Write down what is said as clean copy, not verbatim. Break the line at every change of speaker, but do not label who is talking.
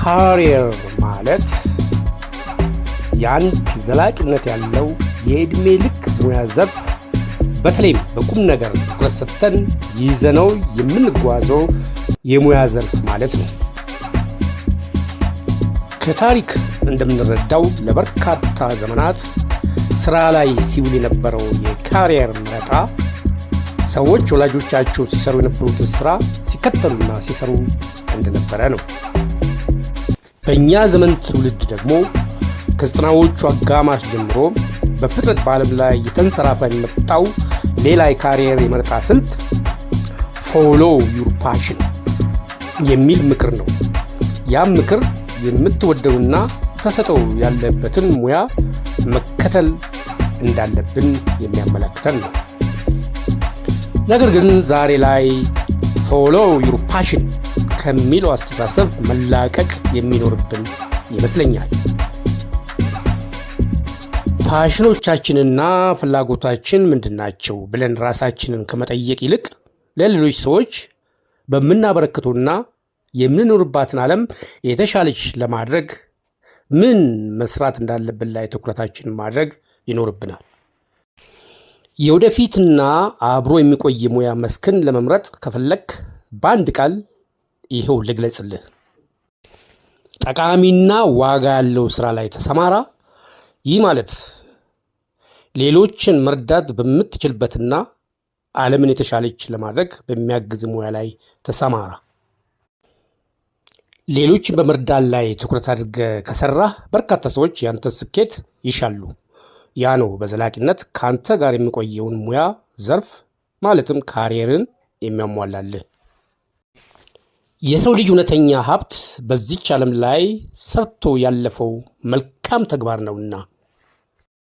ካሪየር ማለት የአንድ ዘላቂነት ያለው የዕድሜ ልክ ሙያ ዘርፍ በተለይም በቁም ነገር ትኩረት ሰጥተን ይዘነው የምንጓዘው የሙያ ዘርፍ ማለት ነው። ከታሪክ እንደምንረዳው ለበርካታ ዘመናት ስራ ላይ ሲውል የነበረው የካሪየር መረጣ ሰዎች ወላጆቻቸው ሲሰሩ የነበሩትን ስራ ሲከተሉና ሲሰሩ እንደነበረ ነው። በእኛ ዘመን ትውልድ ደግሞ ከዘጠናዎቹ አጋማሽ ጀምሮ በፍጥነት በዓለም ላይ የተንሰራፋ የመጣው ሌላ የካሪየር የመረጣ ስልት ፎሎ ዩር ፓሽን የሚል ምክር ነው። ያም ምክር የምትወደውና ተሰጠው ያለበትን ሙያ መከተል እንዳለብን የሚያመለክተን ነው። ነገር ግን ዛሬ ላይ ፎሎ ዩር ፓሽን ከሚለው አስተሳሰብ መላቀቅ የሚኖርብን ይመስለኛል። ፓሽኖቻችንና ፍላጎታችን ምንድናቸው ብለን ራሳችንን ከመጠየቅ ይልቅ ለሌሎች ሰዎች በምናበረክተውና የምንኖርባትን ዓለም የተሻለች ለማድረግ ምን መስራት እንዳለብን ላይ ትኩረታችንን ማድረግ ይኖርብናል። የወደፊትና አብሮ የሚቆይ ሙያ መስክን ለመምረጥ ከፈለክ በአንድ ቃል ይኸው ልግለጽልህ። ጠቃሚና ዋጋ ያለው ስራ ላይ ተሰማራ። ይህ ማለት ሌሎችን መርዳት በምትችልበትና ዓለምን የተሻለች ለማድረግ በሚያግዝ ሙያ ላይ ተሰማራ። ሌሎችን በመርዳት ላይ ትኩረት አድርገህ ከሰራህ በርካታ ሰዎች ያንተ ስኬት ይሻሉ። ያ ነው በዘላቂነት ከአንተ ጋር የሚቆየውን ሙያ ዘርፍ ማለትም ካሪየርን የሚያሟላልህ። የሰው ልጅ እውነተኛ ሀብት በዚች ዓለም ላይ ሰርቶ ያለፈው መልካም ተግባር ነውና